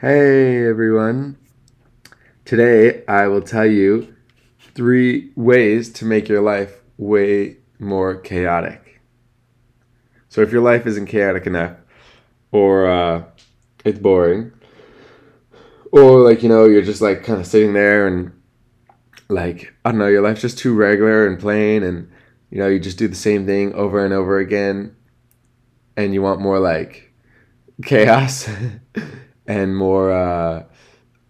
Hey everyone. Today I will tell you 3 ways to make your life way more chaotic. So if your life isn't chaotic enough, or it's boring, or you're just like kind of sitting there and I don't know, your life's just too regular and plain, and you just do the same thing over and over again, and you want more like chaos and more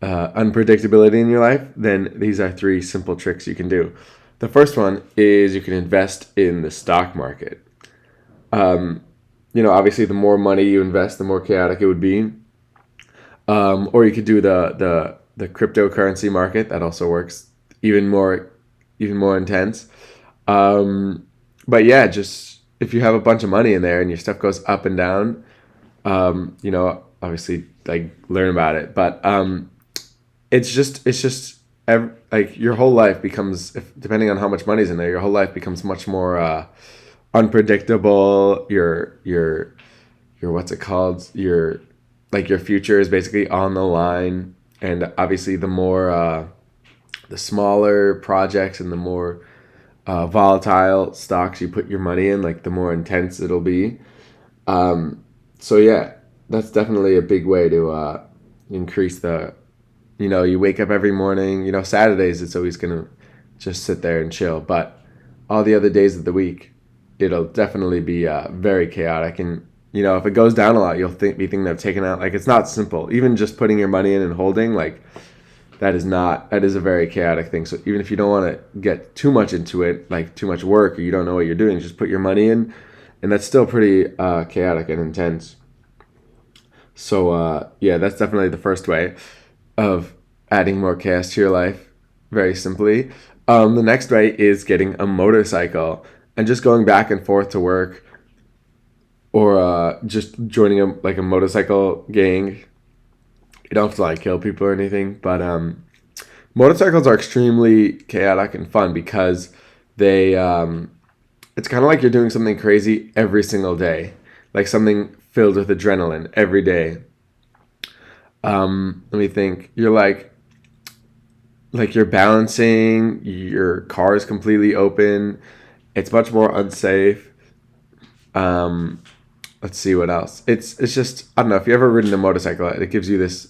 unpredictability in your life, then these are 3 simple tricks you can do. The first one is you can invest in the stock market. Um, Obviously, the more money you invest, the more chaotic it would be. Or you could do the cryptocurrency market. That also works even more intense. Um, but yeah, just if you have a bunch of money in there and your stuff goes up and down, obviously like learn about it. But it's just like your whole life becomes, if, depending on how much money's in there, your whole life becomes much more unpredictable. Your what's it called? Your future is basically on the line, and obviously the smaller projects and the more volatile stocks you put your money in, like the more intense it'll be. So yeah, that's definitely a big way to increase the. You wake up every morning. Saturdays it's always gonna just sit there and chill, but all the other days of the week, it'll definitely be very chaotic. And if it goes down a lot, you'll be thinking of taking out. Like it's not simple. Even just putting your money in and holding, like that is a very chaotic thing. So even if you don't want to get too much into it, like too much work, or you don't know what you're doing, just put your money in, and that's still pretty chaotic and intense. So yeah, that's definitely the first way of adding more chaos to your life. Very simply, the next way is getting a motorcycle and just going back and forth to work, or just joining a motorcycle gang. You don't have to like kill people or anything, but motorcycles are extremely chaotic and fun because they it's kind of like you're doing something crazy every single day, like something filled with adrenaline every day. Let me think. You're like you're balancing, your car is completely open. It's much more unsafe. Um, let's see what else. It's just, I don't know, if you ever ridden a motorcycle, it gives you this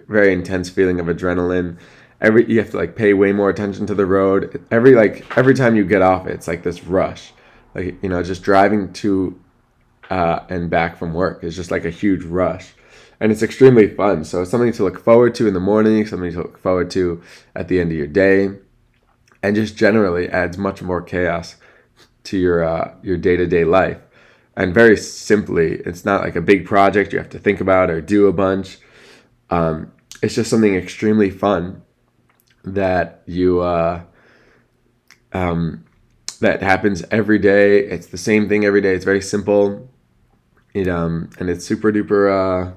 very intense feeling of adrenaline. You have to like pay way more attention to the road. Every time you get off it, it's like this rush. Like just driving to and back from work is just like a huge rush, and it's extremely fun. So it's something to look forward to in the morning, something to look forward to at the end of your day, and just generally adds much more chaos to your day to day life. And very simply, it's not like a big project you have to think about or do a bunch. It's just something extremely fun that you um, that happens every day. It's the same thing every day. It's very simple. And it's super duper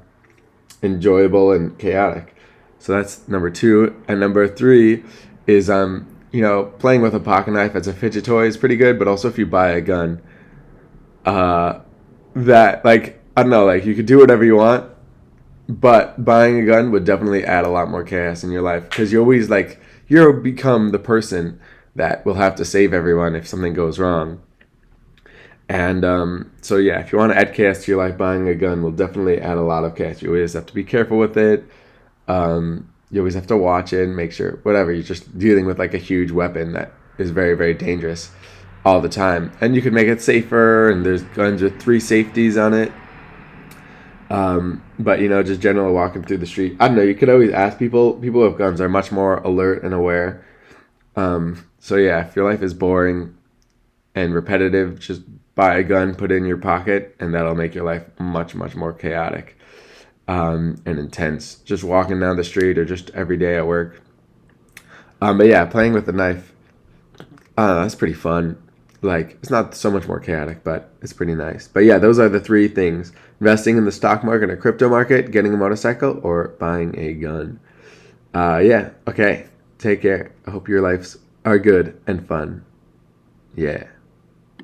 enjoyable and chaotic. So that's number 2. And number 3 is playing with a pocket knife as a fidget toy is pretty good. But also if you buy a gun, uh, that like I don't know, like you could do whatever you want, but buying a gun would definitely add a lot more chaos in your life because you'll become the person that will have to save everyone if something goes wrong. And so yeah, if you want to add chaos to your life, buying a gun will definitely add a lot of chaos. You always have to be careful with it. You always have to watch it and make sure whatever you're just dealing with like a huge weapon that is very very dangerous all the time. And you can make it safer. And there's guns with 3 safeties on it. But just generally walking through the street, I don't know. You could always ask people. People with guns are much more alert and aware. So yeah, if your life is boring and repetitive, just buy a gun, put it in your pocket, and that'll make your life much, much more chaotic and intense. Just walking down the street or just every day at work. But yeah, playing with a knife, that's pretty fun. Like, it's not so much more chaotic, but it's pretty nice. But yeah, those are the 3 things: investing in the stock market or crypto market, getting a motorcycle, or buying a gun. Yeah, okay. Take care. I hope your lives are good and fun. Yeah.